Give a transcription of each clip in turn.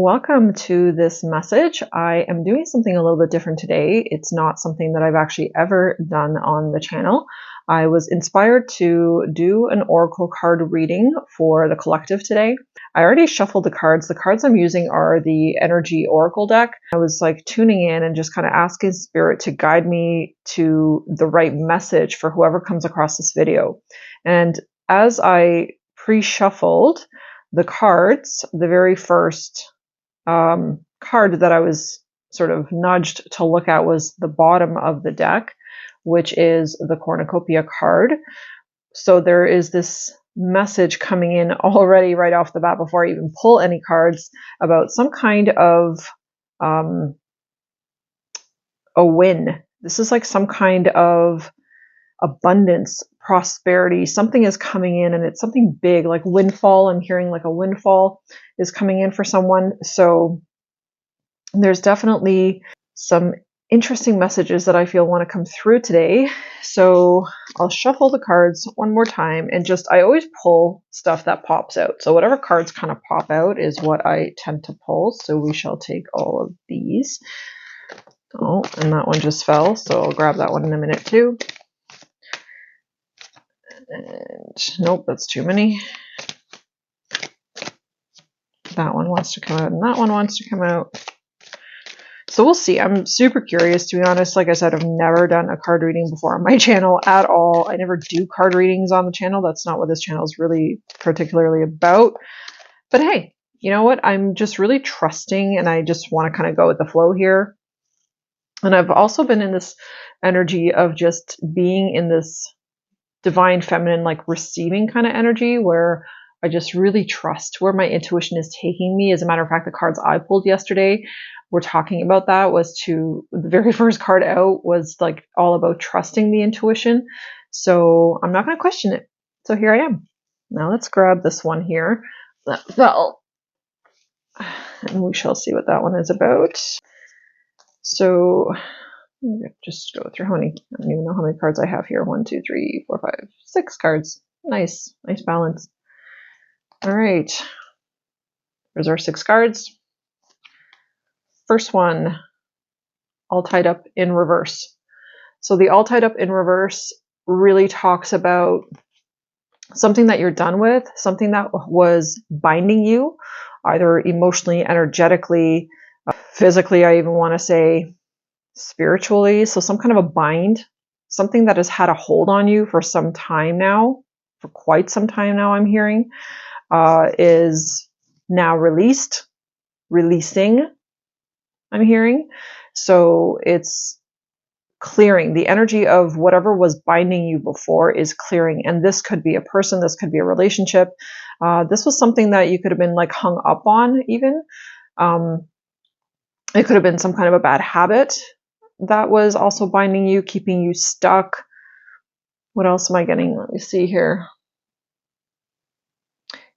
Welcome to this message. I am doing something a little bit different today. It's not something that I've actually ever done on the channel. I was inspired to do an oracle card reading for the collective today. I already shuffled the cards. The cards I'm using are the Energy Oracle deck. I was tuning in and just kind of asking Spirit to guide me to the right message for whoever comes across this video. And as I pre-shuffled the cards, the very first card that I was sort of nudged to look at was the bottom of the deck, which is the Cornucopia card. So there is this message coming in already right off the bat before I even pull any cards about some kind of a win. This is like some kind of abundance, prosperity. Something is coming in and it's something big, like windfall. I'm hearing like a windfall is coming in for someone. So there's definitely some interesting messages that I feel want to come through today. So I'll shuffle the cards one more time and I always pull stuff that pops out. So whatever cards kind of pop out is what I tend to pull. So we shall take all of these. Oh, and that one just fell. So I'll grab that one in a minute too. And nope, that's too many. That one wants to come out and that one wants to come out. So we'll see. I'm super curious, to be honest. Like I said, I've never done a card reading before on my channel at all. I never do card readings on the channel. That's not what this channel is really particularly about. But hey, you know what? I'm just really trusting and I just want to kind of go with the flow here. And I've also been in this energy of just being in this divine feminine, like receiving kind of energy where I just really trust where my intuition is taking me. As a matter of fact, the cards I pulled yesterday were talking about that. The very first card out was like all about trusting the intuition. So I'm not going to question it. So here I am. Now let's grab this one here that fell. And we shall see what that one is about. So just go through I don't even know how many cards I have here. 1, 2, 3, 4, 5, 6 cards. Nice balance. All right. There's our 6 cards. First one, all tied up in reverse. So the all tied up in reverse really talks about something that you're done with, something that was binding you, either emotionally, energetically, physically, I even want to say spiritually. So some kind of a bind, something that has had a hold on you for some time now, for quite some time now, I'm hearing, is now releasing, I'm hearing. So it's clearing. The energy of whatever was binding you before is clearing. And this could be a person, this could be a relationship. This was something that you could have been like hung up on even. It could have been some kind of a bad habit that was also binding you, keeping you stuck. What else am I getting? Let me see here.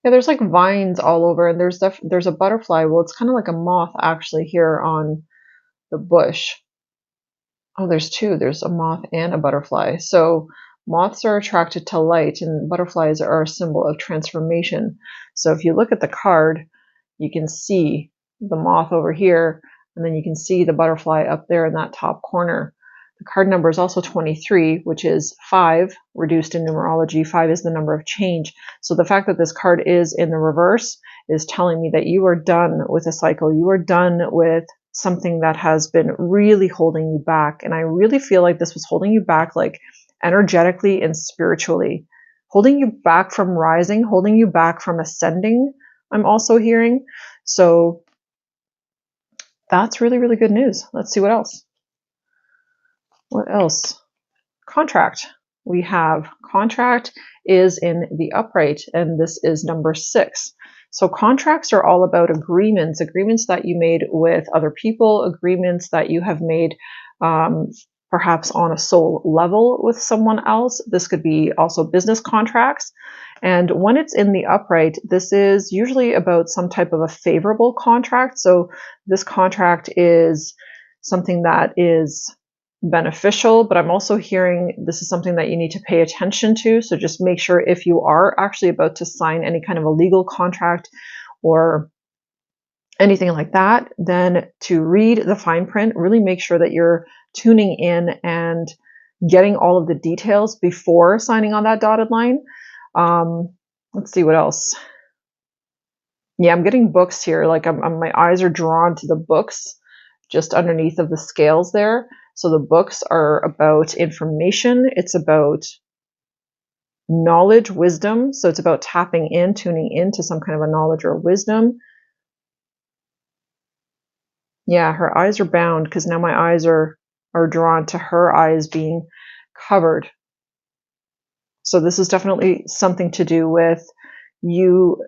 Yeah, there's like vines all over, and there's a butterfly. Well, it's kind of like a moth actually here on the bush. Oh, there's 2. There's a moth and a butterfly. So moths are attracted to light, and butterflies are a symbol of transformation. So if you look at the card, you can see the moth over here, and then you can see the butterfly up there in that top corner. The card number is also 23, which is 5, reduced in numerology. 5 is the number of change. So the fact that this card is in the reverse is telling me that you are done with a cycle. You are done with something that has been really holding you back. And I really feel like this was holding you back, like energetically and spiritually, holding you back from rising, holding you back from ascending, I'm also hearing. So that's really, really good news. Let's see what else. What else? Contract. We have contract is in the upright, and this is number 6. So contracts are all about agreements that you made with other people, agreements that you have made perhaps on a soul level with someone else. This could be also business contracts. And when it's in the upright, this is usually about some type of a favorable contract. So this contract is something that is beneficial, but I'm also hearing this is something that you need to pay attention to. So just make sure if you are actually about to sign any kind of a legal contract or anything like that, then to read the fine print, really make sure that you're tuning in and getting all of the details before signing on that dotted line. Let's see what else. Yeah, I'm getting books here. Like my eyes are drawn to the books just underneath of the scales there. So the books are about information. It's about knowledge, wisdom. So it's about tapping in, tuning into some kind of a knowledge or wisdom. Yeah, her eyes are bound because now my eyes are drawn to her eyes being covered. So this is definitely something to do with you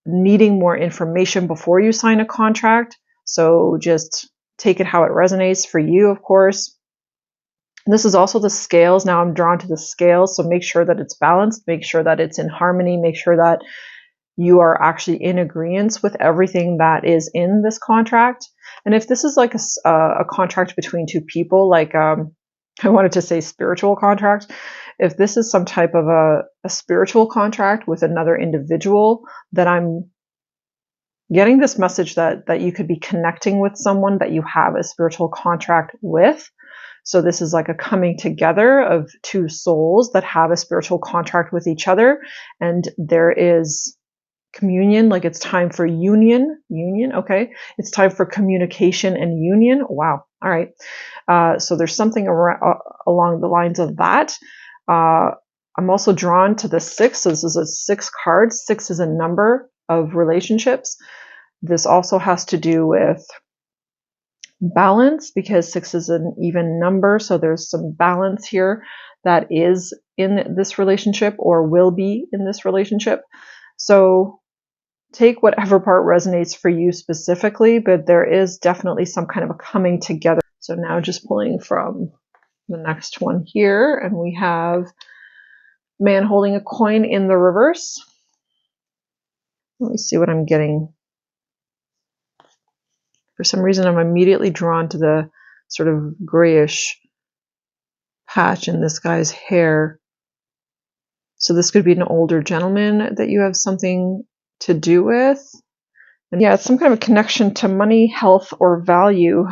needing more information before you sign a contract. So just take it how it resonates for you, of course. And this is also the scales. Now I'm drawn to the scales. So make sure that it's balanced, make sure that it's in harmony, make sure that you are actually in agreement with everything that is in this contract. And if this is like a contract between two people, like I wanted to say spiritual contract, if this is some type of a spiritual contract with another individual, then I'm getting this message that you could be connecting with someone that you have a spiritual contract with. So this is like a coming together of two souls that have a spiritual contract with each other, and there is communion, like it's time for union. Okay, it's time for communication and union. Wow. All right. So there's something along the lines of that. I'm also drawn to the 6. So this is a 6 card. 6 is a number of relationships. This also has to do with balance because 6 is an even number. So there's some balance here that is in this relationship or will be in this relationship. So take whatever part resonates for you specifically, but there is definitely some kind of a coming together. So now just pulling from the next one here, and we have man holding a coin in the reverse. Let me see what I'm getting. For some reason, I'm immediately drawn to the sort of grayish patch in this guy's hair. So this could be an older gentleman that you have something to do with. And yeah, it's some kind of a connection to money, health, or value.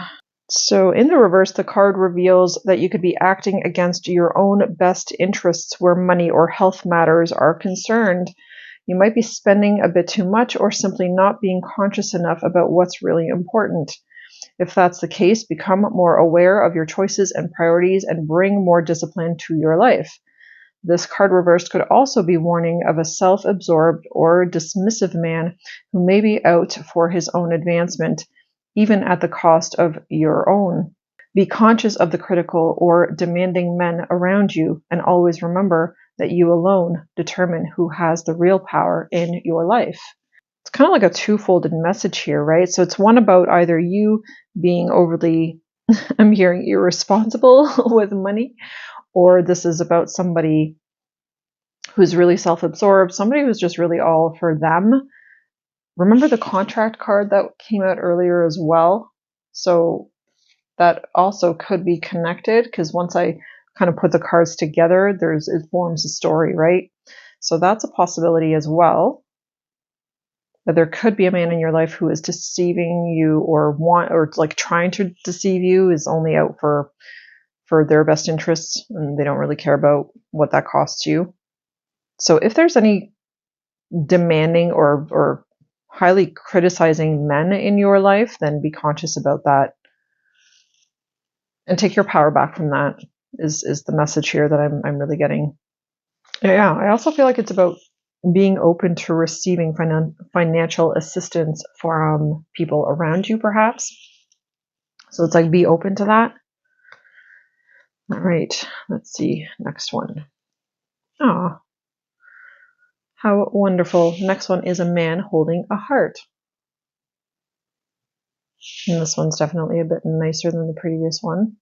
So in the reverse, the card reveals that you could be acting against your own best interests where money or health matters are concerned. You might be spending a bit too much or simply not being conscious enough about what's really important. If that's the case, become more aware of your choices and priorities and bring more discipline to your life. This card reversed could also be warning of a self-absorbed or dismissive man who may be out for his own advancement, even at the cost of your own. Be conscious of the critical or demanding men around you, and always remember that you alone determine who has the real power in your life. It's kind of like a two-folded message here, right? So it's one about either you being overly, I'm hearing, irresponsible with money, or this is about somebody who's really self-absorbed, somebody who's just really all for them. Remember the contract card that came out earlier as well? So that also could be connected because once I kind of put the cards together, it forms a story, right? So that's a possibility as well. That there could be a man in your life who is deceiving you or like trying to deceive you, is only out for their best interests, and they don't really care about what that costs you. So if there's any demanding or highly criticizing men in your life, then be conscious about that and take your power back from that is the message here that I'm really getting. Yeah, I also feel like it's about being open to receiving financial assistance from people around you, perhaps. So it's like be open to that. All right, let's see. Next one. Oh, how wonderful. Next one is a man holding a heart. And this one's definitely a bit nicer than the previous one.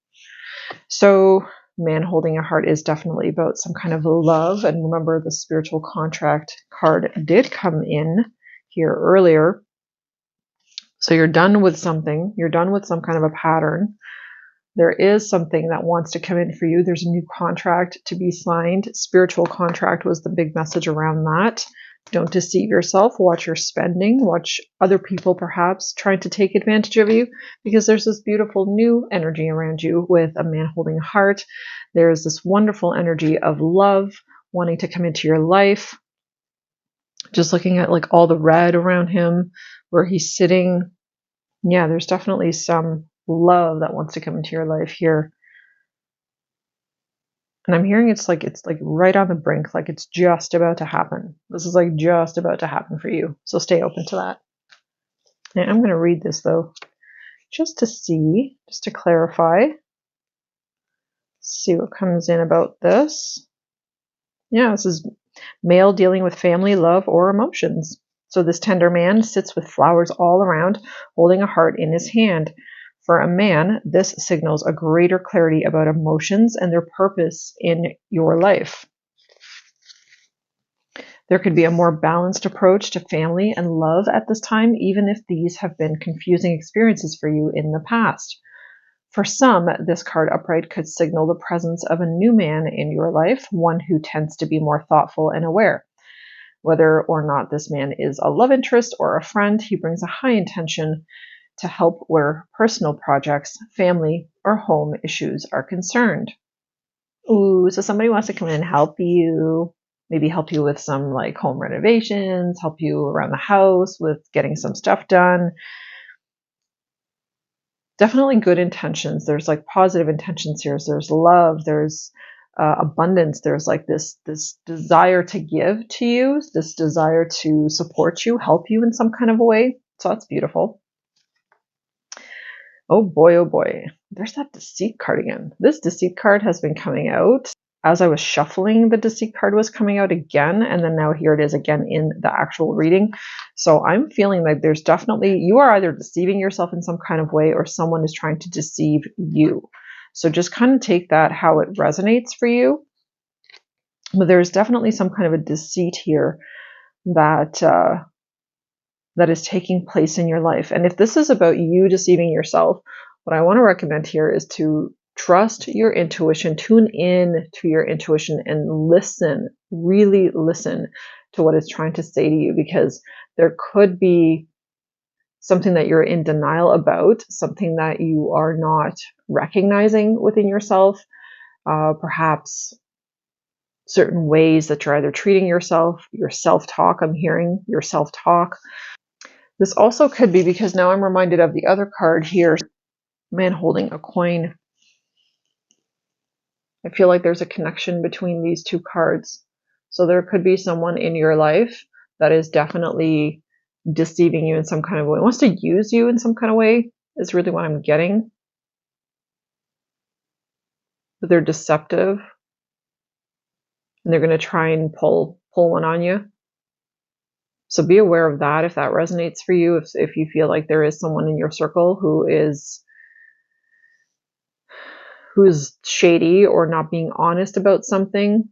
So man holding a heart is definitely about some kind of love. And remember, the spiritual contract card did come in here earlier. So you're done with something. You're done with some kind of a pattern. There is something that wants to come in for you. There's a new contract to be signed. Spiritual contract was the big message around that. Don't deceive yourself. Watch your spending. Watch other people perhaps trying to take advantage of you, because there's this beautiful new energy around you with a man holding a heart. There's this wonderful energy of love wanting to come into your life. Just looking at like all the red around him where he's sitting. Yeah, there's definitely some love that wants to come into your life here. And I'm hearing it's like right on the brink, like it's just about to happen. This is like just about to happen for you. So stay open to that. And I'm going to read this though, just to see, just to clarify. See what comes in about this. Yeah, this is male dealing with family, love, or emotions. So this tender man sits with flowers all around, holding a heart in his hand. For a man, this signals a greater clarity about emotions and their purpose in your life. There could be a more balanced approach to family and love at this time, even if these have been confusing experiences for you in the past. For some, this card upright could signal the presence of a new man in your life, one who tends to be more thoughtful and aware. Whether or not this man is a love interest or a friend, he brings a high intention to help where personal projects, family, or home issues are concerned. Ooh, so somebody wants to come in and help you. Maybe help you with some like home renovations, help you around the house with getting some stuff done. Definitely good intentions. There's like positive intentions here. So there's love, there's abundance, there's like this desire to give to you, this desire to support you, help you in some kind of a way. So that's beautiful. Oh boy, there's that deceit card again. This deceit card has been coming out. As I was shuffling, the deceit card was coming out again, and then now here it is again in the actual reading. So I'm feeling like there's definitely, you are either deceiving yourself in some kind of way or someone is trying to deceive you. So just kind of take that how it resonates for you. But there's definitely some kind of a deceit here that that is taking place in your life. And if this is about you deceiving yourself, what I want to recommend here is to trust your intuition, tune in to your intuition and listen, really listen to what it's trying to say to you, because there could be something that you're in denial about, something that you are not recognizing within yourself, perhaps certain ways that you're either treating yourself, your self-talk, I'm hearing your self-talk. This also could be because now I'm reminded of the other card here, man holding a coin. I feel like there's a connection between these two cards. So there could be someone in your life that is definitely deceiving you in some kind of way, wants to use you in some kind of way, is really what I'm getting. But they're deceptive and they're going to try and pull one on you. So be aware of that if that resonates for you, if you feel like there is someone in your circle who is shady or not being honest about something.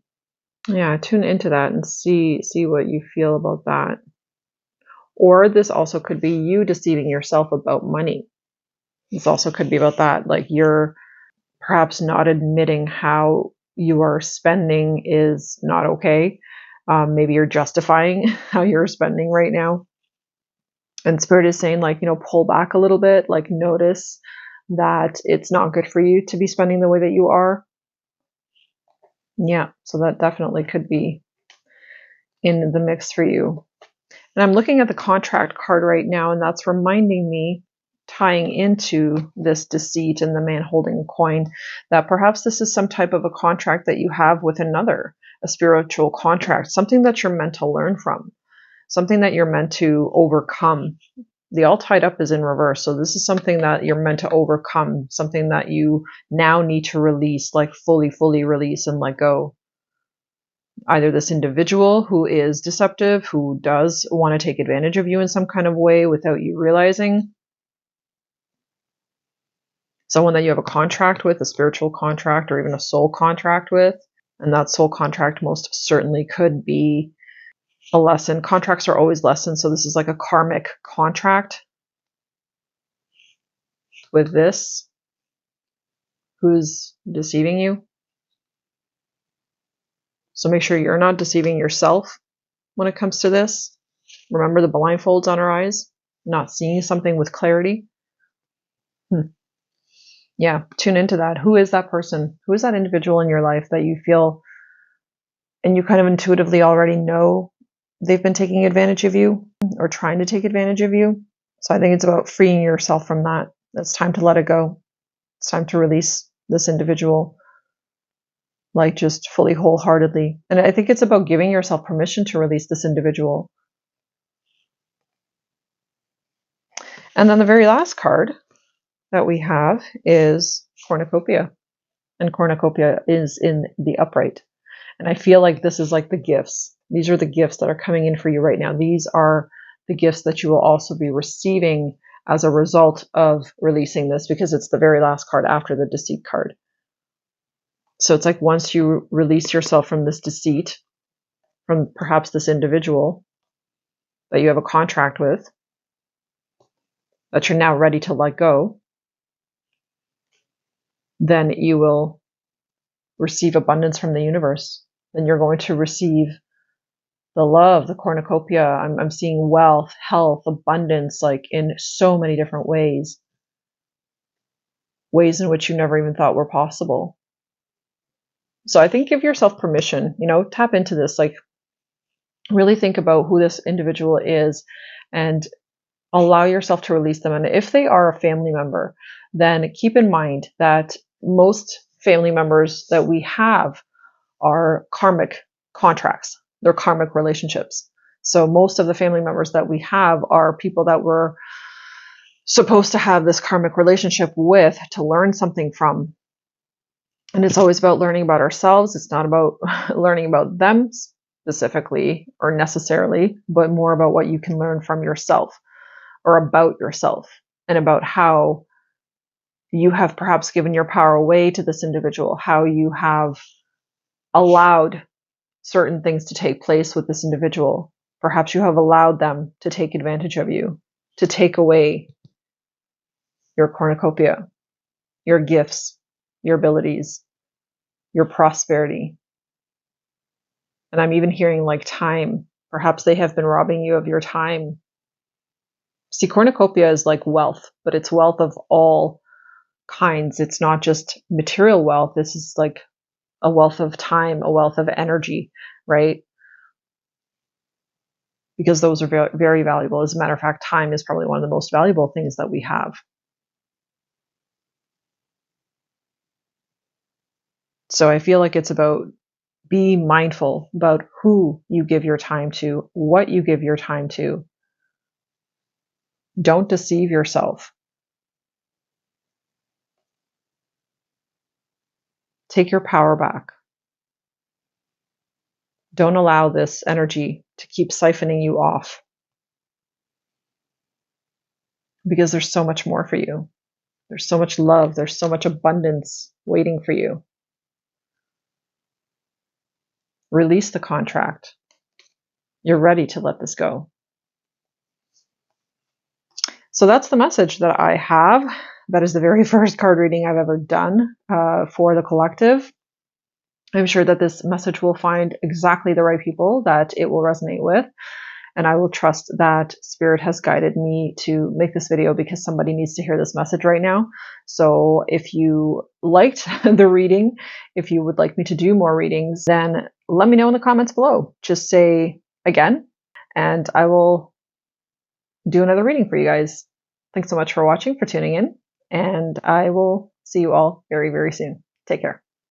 Yeah, tune into that and see what you feel about that. Or this also could be you deceiving yourself about money. This also could be about that, like you're perhaps not admitting how you are spending is not okay. Maybe you're justifying how you're spending right now. And Spirit is saying, like, pull back a little bit, like notice that it's not good for you to be spending the way that you are. Yeah, so that definitely could be in the mix for you. And I'm looking at the contract card right now, and that's reminding me, tying into this deceit and the man holding a coin, that perhaps this is some type of a contract that you have with another, a spiritual contract, something that you're meant to learn from, something that you're meant to overcome. The all tied up is in reverse. So this is something that you're meant to overcome, something that you now need to release, like fully release and let go. Either this individual who is deceptive, who does want to take advantage of you in some kind of way without you realizing. Someone that you have a contract with, a spiritual contract, or even a soul contract with. And that soul contract most certainly could be a lesson. Contracts are always lessons. So this is like a karmic contract with this who's deceiving you. So make sure you're not deceiving yourself. when it comes to this. Remember the blindfolds on our eyes? Not seeing something with clarity? Yeah, tune into that. Who is that person? Who is that individual in your life that you feel and you kind of intuitively already know they've been taking advantage of you or trying to take advantage of you? So I think it's about freeing yourself from that. It's time to let it go. It's time to release this individual, like just fully wholeheartedly. And I think it's about giving yourself permission to release this individual. And then the very last card that we have is Cornucopia. And Cornucopia is in the upright. And I feel like this is like the gifts. These are the gifts that are coming in for you right now. These are the gifts that you will also be receiving as a result of releasing this, because it's the very last card after the deceit card. So it's like once you release yourself from this deceit, from perhaps this individual that you have a contract with, that you're now ready to let go, then you will receive abundance from the universe. Then you're going to receive the love, the cornucopia. I'm seeing wealth, health, abundance, like in so many different ways in which you never even thought were possible. So I think give yourself permission, tap into this, like really think about who this individual is and allow yourself to release them. And if they are a family member, then keep in mind that most family members that we have are karmic contracts. They're karmic relationships. So most of the family members that we have are people that we're supposed to have this karmic relationship with to learn something from. And it's always about learning about ourselves. It's not about learning about them specifically or necessarily, but more about what you can learn from yourself or about yourself and about how you have perhaps given your power away to this individual, how you have allowed certain things to take place with this individual. Perhaps you have allowed them to take advantage of you, to take away your cornucopia, your gifts, your abilities, your prosperity. And I'm even hearing like time. Perhaps they have been robbing you of your time. See, cornucopia is like wealth, but it's wealth of all kinds. It's not just material wealth. This is like a wealth of time, a wealth of energy, right? Because those are very, very valuable. As a matter of fact, time is probably one of the most valuable things that we have. So I feel like it's about be mindful about who you give your time to, what you give your time to. Don't deceive yourself. Take your power back. Don't allow this energy to keep siphoning you off, because there's so much more for you. There's so much love. There's so much abundance waiting for you. Release the contract. You're ready to let this go. So that's the message that I have. That is the very first card reading I've ever done for the collective. I'm sure that this message will find exactly the right people that it will resonate with. And I will trust that Spirit has guided me to make this video because somebody needs to hear this message right now. So if you liked the reading, if you would like me to do more readings, then let me know in the comments below. Just say again, and I will do another reading for you guys. Thanks so much for watching, for tuning in, and I will see you all very, very soon. Take care.